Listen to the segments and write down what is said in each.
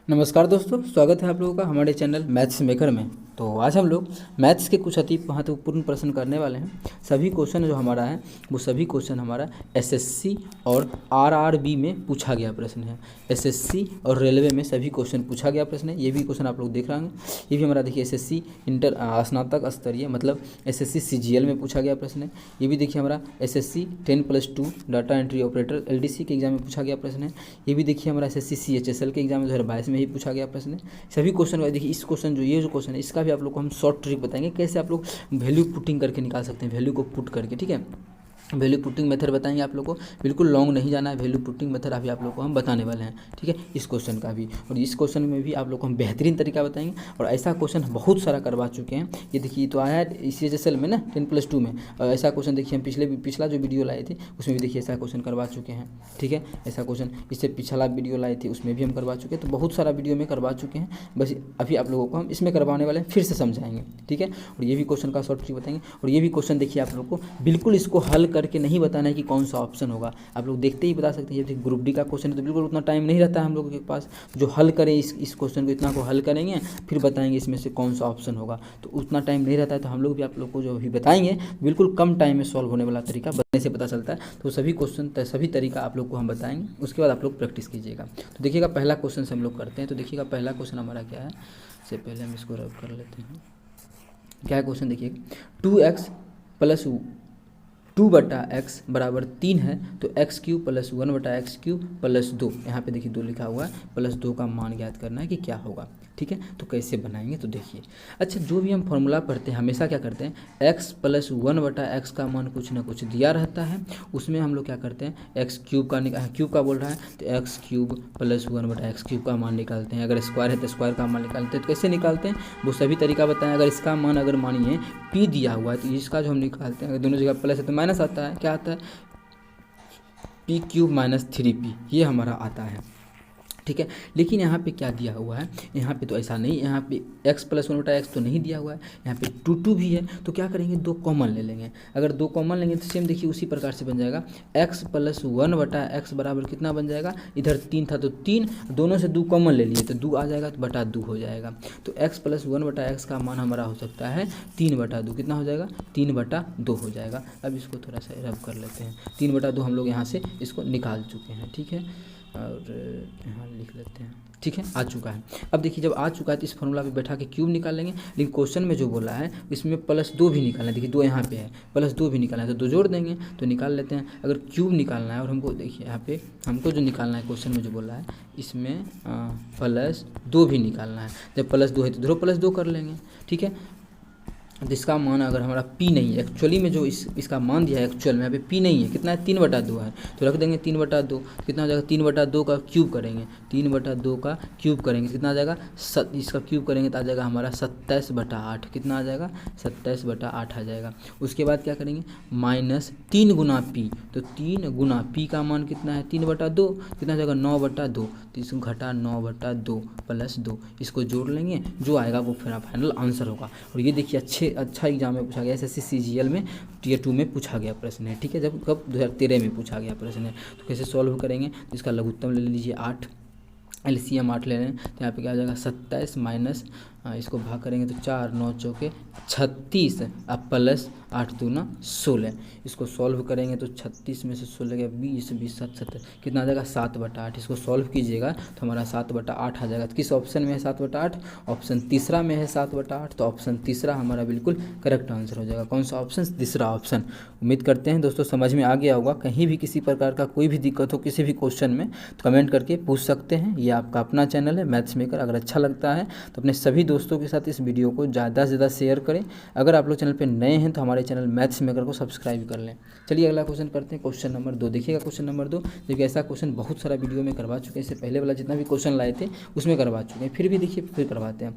नमस्कार दोस्तों, स्वागत है आप लोगों का हमारे चैनल मैथ्स मेकर में। तो आज हम लोग मैथ्स के कुछ अति महत्वपूर्ण प्रश्न करने वाले हैं। सभी क्वेश्चन जो हमारा है वो सभी क्वेश्चन हमारा एसएससी और आरआरबी में पूछा गया प्रश्न है। एसएससी और रेलवे में सभी क्वेश्चन पूछा गया प्रश्न है। ये भी क्वेश्चन आप लोग देख रहे होंगे। ये भी हमारा देखिए एसएससी इंटर स्नातक स्तरीय मतलब एसएससी सीजीएल में पूछा गया प्रश्न है। ये भी देखिए हमारा SSC 10+2 data entry operator LDC के एग्जाम में पूछा गया प्रश्न है। ये भी देखिए हमारा एसएससी सीएचएसएल के एग्जाम में 2022 में ही पूछा गया प्रश्न है। सभी क्वेश्चन देखिए, इस क्वेश्चन ये जो क्वेश्चन है इसका भी आप लोग को हम शॉर्ट ट्रिक बताएंगे कैसे आप लोग वैल्यू पुटिंग करके निकाल सकते हैं, वैल्यू को पुट करके। ठीक है, वैल्यू पुटिंग मेथड बताएंगे आप लोग को, बिल्कुल लॉन्ग नहीं जाना है। वैल्यू पुटिंग मेथड अभी आप लोग को हम बताने वाले हैं। ठीक है, इस क्वेश्चन का भी, और इस क्वेश्चन में भी आप लोग को हम बेहतरीन तरीका बताएंगे। और ऐसा क्वेश्चन बहुत सारा करवा चुके हैं। ये देखिए तो आया है सीएचएसएल में ना 10+2 में, और ऐसा क्वेश्चन देखिए हम पिछला जो वीडियो लाए थे उसमें भी देखिए ऐसा क्वेश्चन करवा चुके हैं। ठीक है, ऐसा क्वेश्चन इससे पिछला वीडियो लाए थे उसमें भी हम करवा चुके हैं। तो बहुत सारा वीडियो में करवा चुके हैं, बस अभी आप लोगों को हम इसमें करवाने वाले हैं, फिर से समझाएंगे। ठीक है, और ये भी क्वेश्चन का शॉर्ट ट्रिक बताएंगे। और ये भी क्वेश्चन देखिए आप लोग को बिल्कुल इसको हल करके नहीं बताना है कि कौन सा ऑप्शन होगा, आप लोग देखते ही बता सकते हैं। जैसे ग्रुप डी का क्वेश्चन है तो बिल्कुल उतना टाइम नहीं रहता है हम लोगों के पास जो हल करें इस क्वेश्चन को, इतना को हल करेंगे फिर बताएंगे इसमें से कौन सा ऑप्शन होगा। तो उतना टाइम नहीं रहता है, तो हम लोग भी आप लोग को जो भी बताएंगे बिल्कुल कम टाइम में सॉल्व होने वाला तरीका बताने से पता चलता है। तो सभी क्वेश्चन सभी तरीका आप लोग को हम बताएंगे, उसके बाद आप लोग प्रैक्टिस कीजिएगा। तो देखिएगा पहला क्वेश्चन से हम लोग करते हैं। तो देखिएगा पहला क्वेश्चन हमारा क्या है, इससे पहले हम इसको रब कर लेते हैं। क्या है क्वेश्चन देखिए, 2x बराबर 3 है तो x³ + 1/x³ + 2, यहाँ पे देखिए 2 लिखा हुआ है, +2 का मान ज्ञात करना है कि क्या होगा। ठीक है, तो कैसे बनाएंगे तो देखिए। अच्छा, जो भी हम फॉर्मूला पढ़ते हैं हमेशा क्या करते हैं, x + 1/x का मान कुछ ना कुछ दिया रहता है, उसमें हम लोग क्या करते हैं x³ का क्यूब का बोल रहा है तो x³ + 1/x³ का मान निकालते हैं। अगर स्क्वायर है तो स्क्वायर का मान निकालते हैं। तो कैसे निकालते हैं वो सभी तरीका बताएं। अगर इसका मान अगर मानिए p दिया हुआ है तो इसका जो हम निकालते हैं, अगर दोनों जगह प्लस है तो माइनस आता है। क्या आता है, p³ - 3p, ये हमारा आता है। ठीक है, लेकिन यहाँ पे क्या दिया हुआ है, यहाँ पे तो ऐसा नहीं, यहाँ पे x + 1/x तो नहीं दिया हुआ है, यहाँ पे 2 भी है। तो क्या करेंगे, 2 कॉमन ले लेंगे। अगर 2 कॉमन लेंगे तो सेम देखिए उसी प्रकार से बन जाएगा, x + 1/x बराबर कितना बन जाएगा, इधर 3 था तो 3, दोनों से 2 कॉमन ले लिए तो 2 आ जाएगा, तो बटा 2 हो जाएगा। तो x + 1/x का मान हमारा हो सकता है 3/2, कितना हो जाएगा, 3/2 हो जाएगा। अब इसको थोड़ा सा रब कर लेते हैं। 3/2 हम लोग यहाँ से इसको निकाल चुके हैं। ठीक है, और यहाँ लिख लेते हैं। ठीक है, आ चुका है। अब देखिए जब आ चुका है तो इस फॉर्मूला पे बैठा के क्यूब निकालेंगे, लेकिन क्वेश्चन में जो बोला है इसमें +2 भी निकालना है। देखिए 2 यहाँ पे है, +2 भी निकालना है तो 2 जोड़ देंगे तो निकाल लेते हैं। अगर क्यूब निकालना है और हमको देखिए यहाँ पे हमको जो निकालना है क्वेश्चन में जो बोला है इसमें +2 भी निकालना है। जब +2 है तो इधरों +2 कर लेंगे। ठीक है, तो इसका मान अगर हमारा p नहीं है, एक्चुअली में जो इसका मान दिया है एक्चुअल में यहाँ पे p नहीं है, कितना है 3/2 है, तो रख देंगे 3/2। कितना हो जाएगा, 3/2 का क्यूब करेंगे, 3/2 का क्यूब करेंगे कितना आ जाएगा, इसका क्यूब करेंगे तो आ जाएगा हमारा 27/8। कितना आ जाएगा, 27/8 आ जाएगा। उसके बाद क्या करेंगे, -3 × p, तो 3 × p का मान कितना है 3/2, कितना हो जाएगा 9/2, तो इसको घटा 9/2 + 2, इसको जोड़ लेंगे, जो आएगा वो फिर फाइनल आंसर होगा। और ये देखिए अच्छा एग्जाम में पूछा गया, एसएससी सीजीएल में Tier 2 में पूछा गया प्रश्न है। ठीक है, जब कब 2013 में पूछा गया प्रश्न है। तो कैसे सॉल्व करेंगे, तो इसका लघुत्तम ले लीजिए 8, LCM 8 ले लें तो यहाँ पे क्या आ जाएगा 27 माइनस इसको भाग करेंगे तो 4 9 चौके 36 अब +8 दूना 16, इसको सॉल्व करेंगे तो 36 में से 16 गया 20 20 7 70, कितना आ जाएगा 7/8। इसको सॉल्व कीजिएगा तो हमारा 7/8 आ जाएगा। तो किस ऑप्शन में है 7/8, ऑप्शन तीसरा में है 7/8, तो ऑप्शन तीसरा हमारा बिल्कुल करेक्ट आंसर हो जाएगा। कौन सा ऑप्शन, तीसरा ऑप्शन। उम्मीद करते हैं दोस्तों समझ में आ गया होगा। कहीं भी किसी प्रकार का कोई भी दिक्कत हो किसी भी क्वेश्चन में तो कमेंट करके पूछ सकते हैं। ये आपका अपना चैनल है मैथ्स मेकर। अगर अच्छा लगता है तो अपने सभी दोस्तों के साथ इस वीडियो को ज़्यादा से ज़्यादा शेयर करें। अगर आप लोग चैनल पे नए हैं तो हमारे चैनल मैथ्स मेकर को सब्सक्राइब कर लें। चलिए अगला क्वेश्चन करते हैं, क्वेश्चन नंबर 2। देखिएगा क्वेश्चन नंबर 2, देखिए ऐसा क्वेश्चन बहुत सारा वीडियो में करवा चुके हैं। इससे पहले वाला जितना भी क्वेश्चन लाए थे उसमें करवा चुके हैं, फिर भी देखिए फिर करवाते हैं।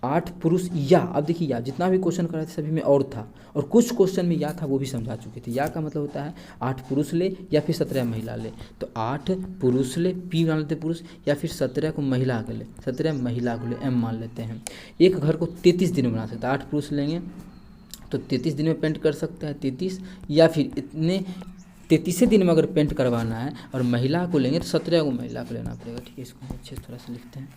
8 पुरुष या, अब देखिए या जितना भी क्वेश्चन कराए थे सभी में और था, और कुछ क्वेश्चन में या था वो भी समझा चुके थे। या का मतलब होता है 8 पुरुष ले या फिर 17 महिला ले। तो 8 पुरुष ले, p मान लेते पुरुष, या फिर 17 को महिला के ले, 17 महिला को ले, m मान लेते हैं। एक घर को 33 दिन में बना सकता है। 8 पुरुष लेंगे तो 33 दिन में पेंट कर सकता है 33, या फिर इतने 33 दिन में अगर पेंट करवाना है और महिला को लेंगे तो 17 को महिला को लेना पड़ेगा। ठीक है, इसको अच्छे थोड़ा सा लिखते हैं।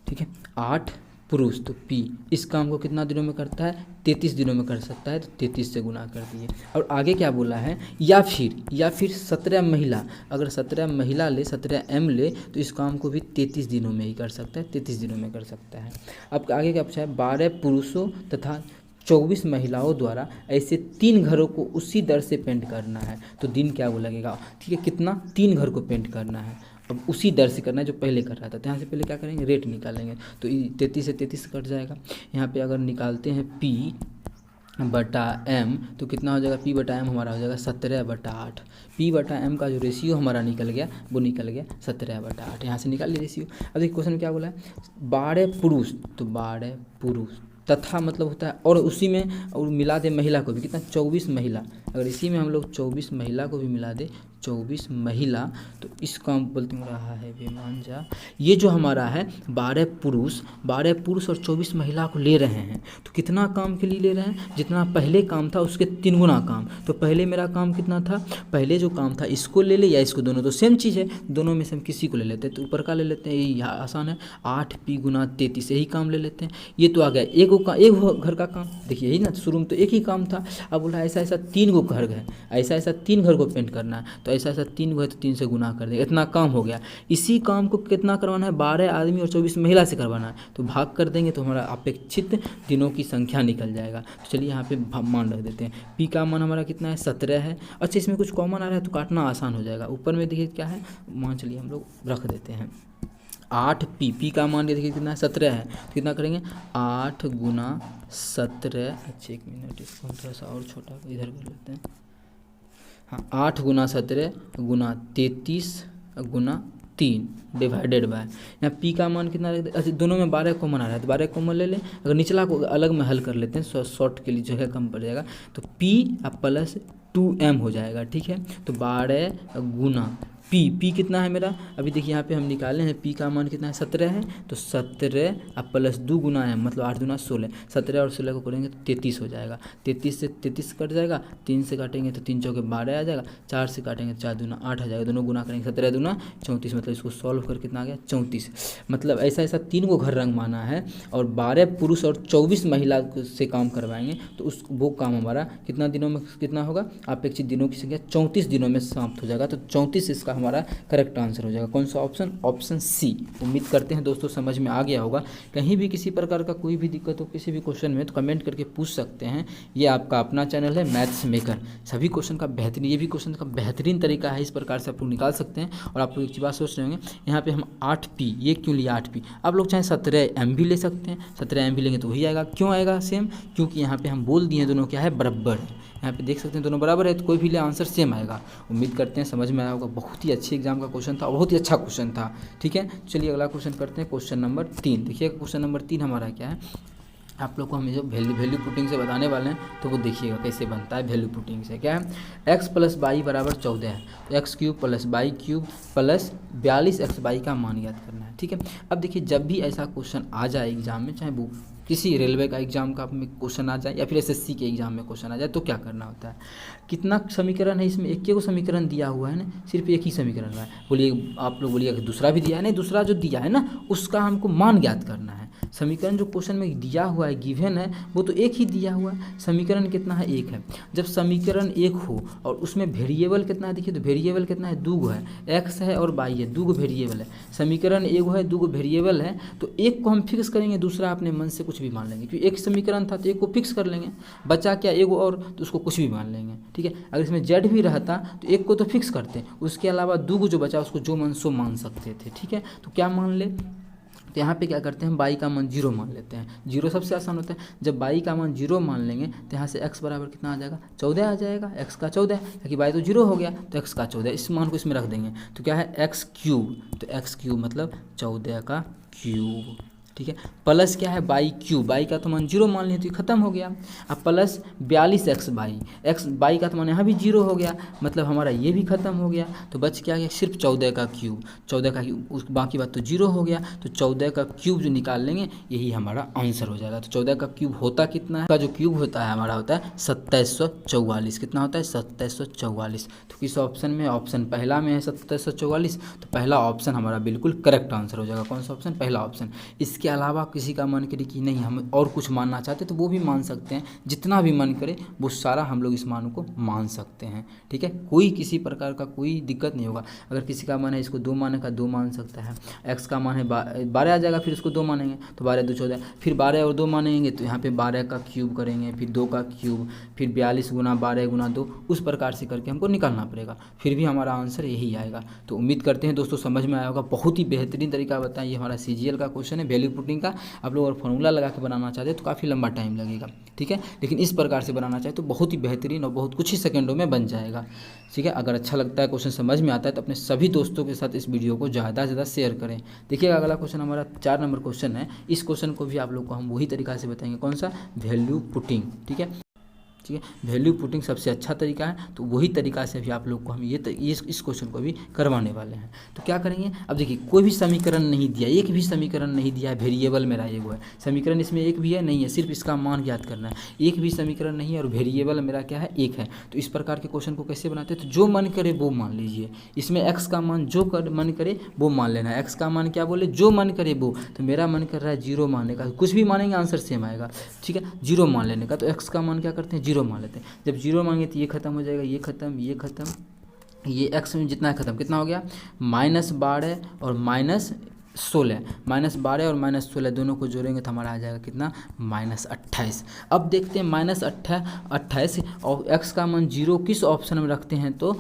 ठीक है। 8 पुरुष, तो P इस काम को कितना दिनों में करता है, 33 दिनों में कर सकता है, तो 33 से गुना कर दिए। और आगे क्या बोला है, या फिर 17 महिला, अगर 17 महिला ले, 17 M ले, तो इस काम को भी 33 दिनों में ही कर सकता है, 33 दिनों में कर सकता है। अब आगे क्या पूछा है, 12 पुरुषों तथा 24 महिलाओं द्वारा ऐसे 3 घरों को उसी दर से पेंट करना है, तो दिन क्या वो लगेगा, ठीक है, कितना, 3 घर को पेंट करना है। अब उसी दर से करना है जो पहले कर रहा था, तो यहाँ से पहले क्या करेंगे, रेट निकालेंगे, तो 33 से 33 कट जाएगा। यहाँ पे अगर निकालते हैं P बटा M, तो कितना हो जाएगा, P बटा M हमारा हो जाएगा 17/8। P बटा M का जो रेशियो हमारा निकल गया, वो निकल गया 17/8। यहाँ से निकाल लिया रेशियो। अब देखिए क्वेश्चन क्या बोला है, 12 पुरुष, तो 12 पुरुष तथा मतलब होता है, और उसी में और मिला दे महिला को भी, कितना, 24 महिला। अगर इसी में हम लोग 24 महिला को भी मिला दे, 24 महिला, तो इस काम बोलते रहा है बेमांजा। ये जो हमारा है 12 पुरुष और 24 महिला को ले रहे हैं, तो कितना काम के लिए ले रहे हैं, जितना पहले काम था उसके 3 गुना काम। तो पहले मेरा काम कितना था, पहले जो काम था इसको ले ले या इसको, दोनों तो सेम चीज़ है, दोनों में से हम किसी को ले लेते हैं, तो ऊपर का ले लेते हैं, यही आसान है, 8P गुना 33, यही काम ले लेते हैं। ये तो आ गया एक घर का काम, देखिए यही ना, शुरू में तो एक ही काम था। अब बोला ऐसा 3 गो घर है, ऐसा 3 घर को पेंट करना है, तो ऐसा 3 गो है, तो 3 से गुना कर देगा, इतना काम हो गया। इसी काम को कितना करवाना है, 12 आदमी और 24 महिला से करवाना है, तो भाग कर देंगे तो हमारा अपेक्षित दिनों की संख्या निकल जाएगा। तो चलिए यहाँ पे मान रख देते हैं, P का मान हमारा कितना है, 17 है। अच्छा, इसमें कुछ कॉमन आ रहा है तो काटना आसान हो जाएगा। ऊपर में देखिए क्या है, मान चलिए हम लोग रख देते हैं 8P का मान देखिए कितना है, 17 है, तो कितना करेंगे, 8 गुना 17। अच्छा एक मिनट, इसको थोड़ा सा और छोटा इधर कर लेते हैं। हाँ, 8 गुना 17 गुना 33 गुना 3 डिवाइडेड बाय, यहाँ P का मान कितना, अच्छा दोनों में 12 कॉमन आ रहा है, तो 12 कॉमन ले लें। अगर निचला को अलग में हल कर लेते हैं, शॉर्ट के लिए जगह कम पड़ जाएगा, तो P अब प्लस 2M हो जाएगा, ठीक है। तो 12 गुना P कितना है मेरा, अभी देखिए यहाँ पे हम निकाले हैं, P का मान कितना है, 17 है, तो 17 अब प्लस 2 गुना है, मतलब 8 दूना 16, 17 और 16 को करेंगे तो 33 हो जाएगा। 33 से 33 कट जाएगा, 3 से काटेंगे तो 3 चौके 12 आ जाएगा, 4 से काटेंगे तो 4 दूना 8 आ जाएगा, दोनों गुना करेंगे, 17 दूना 34, मतलब इसको सॉल्व कर कितना आ गया, 34। मतलब ऐसा 3 को घर रंग माना है, और 12 पुरुष और 24 महिला से काम करवाएंगे, तो वो काम हमारा कितना दिनों में कितना होगा, अपेक्षित दिनों की संख्या 34 दिनों में समाप्त हो जाएगा। तो 34 इसका हमारा करेक्ट आंसर हो जाएगा। कौन सा ऑप्शन, ऑप्शन C। उम्मीद करते हैं दोस्तों समझ में आ गया होगा। कहीं भी किसी प्रकार का कोई भी दिक्कत हो किसी भी क्वेश्चन में, तो कमेंट करके पूछ सकते हैं। ये आपका अपना चैनल है मैथ्स मेकर, सभी क्वेश्चन का बेहतरीन, ये भी क्वेश्चन का बेहतरीन तरीका है, इस प्रकार से आप लोग निकाल सकते हैं। और आप लोग एक बात सोच रहे होंगे, यहाँ पे हम 8P, ये क्यों लिया 8P, आप लोग चाहे 17M भी ले सकते हैं, 17M भी लेंगे तो वही आएगा। क्यों आएगा सेम, क्योंकि यहाँ पे हम बोल दिए दोनों क्या है, बराबर है। यहाँ पे देख सकते हैं दोनों बराबर है, तो कोई भी ले आंसर सेम आएगा। उम्मीद करते हैं समझ में आया होगा। बहुत ही अच्छी एग्जाम का क्वेश्चन था, बहुत ही अच्छा क्वेश्चन था, ठीक है। चलिए अगला क्वेश्चन करते हैं, क्वेश्चन नंबर 3। देखिए क्वेश्चन नंबर 3 हमारा क्या है, आप लोग को हम जो वैल्यू पुटिंग से बताने वाले हैं, तो वो देखिएगा कैसे बनता है वैल्यू पुटिंग से। क्या है, x + y बराबर 14 है, तो x³ + y³ + 42xy का मान ज्ञात करना है, ठीक है। अब देखिए जब भी ऐसा क्वेश्चन आ जाए एग्जाम में, चाहे वो किसी रेलवे का एग्जाम का में क्वेश्चन आ जाए या फिर SSC के एग्जाम में क्वेश्चन आ जाए, तो क्या करना होता है, कितना समीकरण है इसमें, एक ही समीकरण दिया हुआ है ना, सिर्फ एक ही समीकरण है। बोलिए आप लोग बोलिए दूसरा भी दिया है, नहीं दूसरा जो दिया है ना उसका हमको मान ज्ञात करना है। समीकरण जो क्वेश्चन में दिया हुआ है, गिवन है, वो तो एक ही दिया हुआ है। समीकरण कितना है, एक है। जब समीकरण एक हो और उसमें वेरिएबल कितना है, देखिए तो वेरिएबल कितना है, 2 है, x है और y है, 2 वेरिएबल है। समीकरण एक है, 2 वेरिएबल है, तो एक को हम फिक्स करेंगे, दूसरा अपने मन से कुछ भी मान लेंगे, क्योंकि एक समीकरण था तो एक को फिक्स कर लेंगे, बचा क्या एक और, तो उसको कुछ भी मान लेंगे, ठीक है। अगर इसमें z भी रहता तो एक को तो फिक्स करते, उसके अलावा 2 जो बचा उसको जो मन सो मान सकते थे, ठीक है। तो क्या मान ले, तो यहाँ पे क्या करते हैं, y का मान 0 मान लेते हैं। 0 सबसे आसान होता है। जब y का मान 0 मान लेंगे तो यहाँ से x बराबर कितना आ जाएगा, 14 आ जाएगा, x का 14, क्योंकि y तो 0 हो गया, तो x का 14, इस मान को इसमें रख देंगे, तो क्या है x³ तो x³ मतलब 14 का क्यूब। ठीक है। प्लस क्या है बाई क्यू, बाई का तो मान 0 मान लिया तो ये खत्म हो गया। अब plus 42x by, x by का तो मान यहाँ भी 0 हो गया, मतलब हमारा ये भी खत्म हो गया। तो बच क्या गया सिर्फ 14 का क्यूब, 14 का क्यूब, उस बाकी बात तो 0 हो गया। तो 14 का क्यूब जो निकाल लेंगे यही हमारा आंसर हो जाएगा। तो 14 का क्यूब होता कितना है, का जो क्यूब होता है हमारा होता है 2744। कितना होता है 2744। तो किस ऑप्शन में, ऑप्शन पहला में है 2744, तो पहला ऑप्शन हमारा बिल्कुल करेक्ट आंसर हो जाएगा। कौन सा ऑप्शन, पहला ऑप्शन। इसके अलावा किसी का मन करे कि नहीं हम और कुछ मानना चाहते तो वो भी मान सकते हैं, जितना भी मन करे वो सारा हम लोग इस मान को मान सकते हैं। ठीक है, कोई किसी प्रकार का कोई दिक्कत नहीं होगा। अगर किसी का मन है इसको 2 मानने का 2 मान सकता है, एक्स का मान है 12 आ जाएगा, फिर उसको 2 मानेंगे तो 12 2 14, फिर 12 और 2 मानेंगे तो यहाँ पे 12 का क्यूब करेंगे, फिर 2 का क्यूब, फिर 42 गुना 12 गुना 2, उस प्रकार से करके हमको निकालना पड़ेगा, फिर भी हमारा आंसर यही आएगा। तो उम्मीद करते हैं दोस्तों समझ में आया होगा। बहुत ही बेहतरीन तरीका बताएं, ये हमारा CGL का क्वेश्चन है वैल्यू पुटिंग का। आप लोग और फॉर्मूला लगा के बनाना चाहते हैं तो काफ़ी लंबा टाइम लगेगा, ठीक है, लेकिन इस प्रकार से बनाना चाहे तो बहुत ही बेहतरीन और बहुत कुछ ही सेकंडों में बन जाएगा। ठीक है, अगर अच्छा लगता है, क्वेश्चन समझ में आता है तो अपने सभी दोस्तों के साथ इस वीडियो को ज़्यादा से ज़्यादा शेयर करें। देखिएगा अगला क्वेश्चन हमारा 4 नंबर क्वेश्चन है। इस क्वेश्चन को भी आप लोग को हम वही तरीका से बताएंगे, कौन सा, वैल्यू पुटिंग। ठीक है, ठीक है, वैल्यू पुटिंग सबसे अच्छा तरीका है, तो वही तरीका से भी आप लोग को हम इस क्वेश्चन को भी करवाने वाले हैं। तो क्या करेंगे, अब देखिए कोई भी समीकरण नहीं दिया, एक भी समीकरण नहीं दिया है, वेरिएबल मेरा ये वो है, समीकरण इसमें एक भी है नहीं है, सिर्फ इसका मान ज्ञात करना है। एक भी समीकरण नहीं है और वेरिएबल मेरा क्या है, एक है। तो इस प्रकार के क्वेश्चन को कैसे बनाते हैं, तो जो मन करे वो मान लीजिए। इसमें एक्स का मान जो मन करे वो मान लेना है। एक्स का मान क्या बोले, जो मन करे वो, तो मेरा मन कर रहा है 0 मानने का, कुछ भी मानेंगे आंसर सेम आएगा। ठीक है, 0 मान लेने का, तो एक्स का मान क्या करते हैं 0 मान लेते हैं। जब 0 मांगे तो ये खत्म हो जाएगा, ये खत्म, ये खत्म, ये एक्स में जितना है खत्म, कितना हो गया -12 और -16, -12 और -16 दोनों को जोड़ेंगे तो हमारा आ जाएगा कितना, -28। अब देखते हैं -28 और एक्स का मान 0 किस ऑप्शन में रखते हैं, तो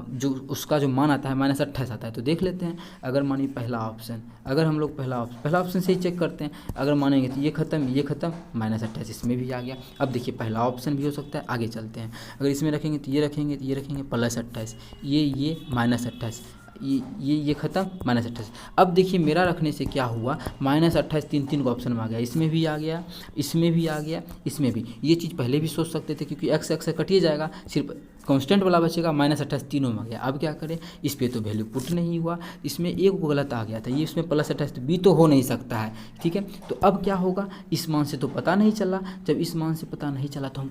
जो उसका जो मान आता है -28 आता है। तो देख लेते हैं, अगर मानिए पहला ऑप्शन, अगर हम लोग पहला ऑप्शन से ही चेक करते हैं, अगर मानेंगे तो ये खत्म, ये खत्म, -28 इसमें भी आ गया। अब देखिए पहला ऑप्शन भी हो सकता है, आगे चलते हैं, अगर इसमें रखेंगे तो ये रखेंगे, तो ये रखेंगे +28, ये -28, ये खत्म, -28। अब देखिए मेरा रखने से क्या हुआ, -28 तीन को ऑप्शन में आ गया, इसमें भी आ गया, इसमें भी आ गया, इसमें भी। ये चीज़ पहले भी सोच सकते थे क्योंकि एक्स से कटिए जाएगा, सिर्फ कांस्टेंट वाला बचेगा, -28 तीनों में आ गया। अब क्या करें, इस पर तो वैल्यू पुट नहीं हुआ, इसमें एक को गलत आ गया था, ये इसमें +28 भी तो हो नहीं सकता है। ठीक है, तो अब क्या होगा, इस मान से तो पता नहीं चला, जब इस मान से पता नहीं चला तो हम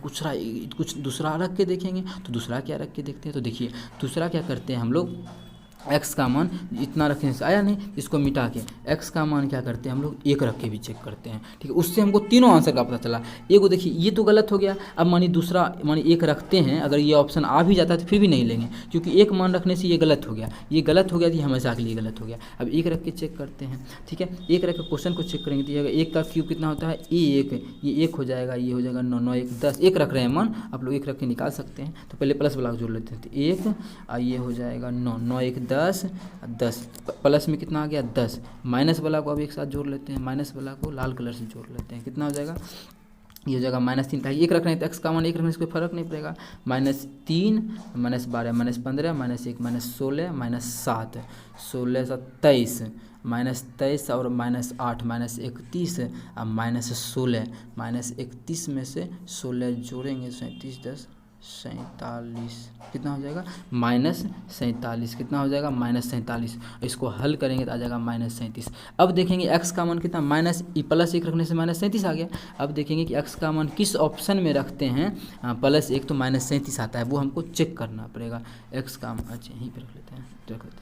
कुछ दूसरा रख के देखेंगे। तो दूसरा क्या रख के देखते हैं, तो देखिए दूसरा क्या करते हैं हम लोग, एक्स का मान इतना रखने से आया नहीं, इसको मिटा के एक्स का मान क्या करते हैं हम लोग 1 रख के भी चेक करते हैं। ठीक है, उससे हमको तीनों आंसर का पता चला। एगो देखिए ये तो गलत हो गया, अब मानिए दूसरा, मानिए 1 रखते हैं, अगर ये ऑप्शन आ भी जाता है तो फिर भी नहीं लेंगे क्योंकि 1 मान रखने से ये गलत हो गया, ये गलत हो गया, ये हमेशा के लिए गलत हो गया। अब 1 रख के चेक करते हैं। ठीक है, 1 रख के क्वेश्चन को चेक करेंगे तो 1 का क्यूब कितना होता है, 1, ये 1 हो जाएगा, ये हो जाएगा 9, 9 1 10, 1 रख रहे हैं मान, आप लोग 1 रख के निकाल सकते हैं। तो पहले प्लस वाला जोड़ लेते हैं, तो 1 ये हो जाएगा 9, 9 1 10, 10 प्लस में कितना आ गया 10, माइनस वाला को अब एक साथ जोड़ लेते हैं, माइनस वाला को लाल कलर से जोड़ लेते हैं, कितना हो जाएगा, ये हो जाएगा -3 था। 1 रखना है तो एक्स का मान 1 रखने से कोई फर्क नहीं पड़ेगा, -3 -12 -15 -1 -16 -7 16 27 -23 और -8 -31 और -16 -31 में से 16 जोड़ेंगे 37 10 47, कितना हो जाएगा -47, कितना हो जाएगा -47। इसको हल करेंगे तो आ जाएगा -37। अब देखेंगे एक्स का मान कितना, +1 रखने से -37 आ गया। अब देखेंगे कि एक्स का मान किस ऑप्शन में रखते हैं, +1 तो -37 आता है, वो हमको चेक करना पड़ेगा। एक्स का मान अच्छा यहीं पर रख लेते हैं,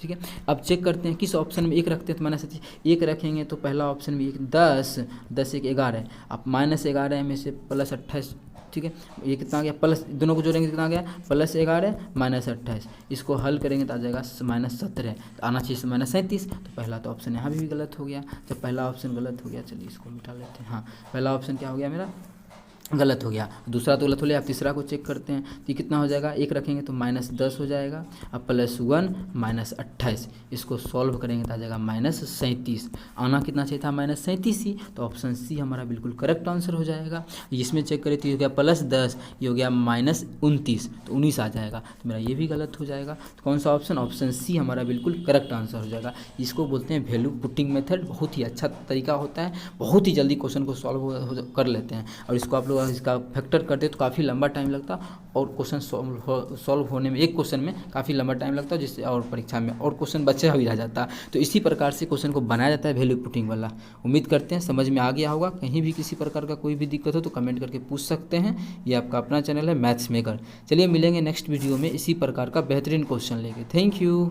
ठीक है। अब चेक करते हैं किस ऑप्शन में 1 रखते हैं, तो -37 1 रखेंगे तो पहला ऑप्शन में 10 10 1 11, अब -11 में से +28, ठीक है, ये कितना आ गया, प्लस दोनों को जोड़ेंगे कितना आ गया, +11 -28, इसको हल करेंगे तो आ जाएगा -17, तो आना चाहिए -37। तो पहला तो ऑप्शन यहाँ भी गलत हो गया। जब पहला ऑप्शन गलत हो गया, चलिए इसको मिटा लेते हैं। हाँ, पहला ऑप्शन क्या हो गया मेरा, गलत हो गया, दूसरा तो गलत हो लिया। आप तीसरा को चेक करते हैं, तो ये कितना हो जाएगा, एक रखेंगे तो -10 हो जाएगा, अब +1 -28, इसको सॉल्व करेंगे तो आ जाएगा -37। आना कितना चाहिए था, -37 ही, तो ऑप्शन सी हमारा बिल्कुल करेक्ट आंसर हो जाएगा। इसमें चेक करें तो ये हो गया +10, ये हो गया -29, तो 19 आ जाएगा, तो मेरा ये भी गलत हो जाएगा। तो कौन सा ऑप्शन, ऑप्शन सी हमारा बिल्कुल करेक्ट आंसर हो जाएगा। इसको बोलते हैं वैल्यू पुटिंग मेथड, बहुत ही अच्छा तरीका होता है, बहुत ही जल्दी क्वेश्चन को सॉल्व कर लेते हैं। और इसको आप लोग इसका फैक्टर करते तो काफ़ी लंबा टाइम लगता, और क्वेश्चन सॉल्व होने में एक क्वेश्चन में काफ़ी लंबा टाइम लगता है, जिससे और परीक्षा में और क्वेश्चन बचा भी रह जाता। तो इसी प्रकार से क्वेश्चन को बनाया जाता है वैल्यू पुटिंग वाला। उम्मीद करते हैं समझ में आ गया होगा। कहीं भी किसी प्रकार का कोई भी दिक्कत हो तो कमेंट करके पूछ सकते हैं। ये आपका अपना चैनल है मैथ्स मेकर। चलिए मिलेंगे नेक्स्ट वीडियो में इसी प्रकार का बेहतरीन क्वेश्चन लेके। Thank you.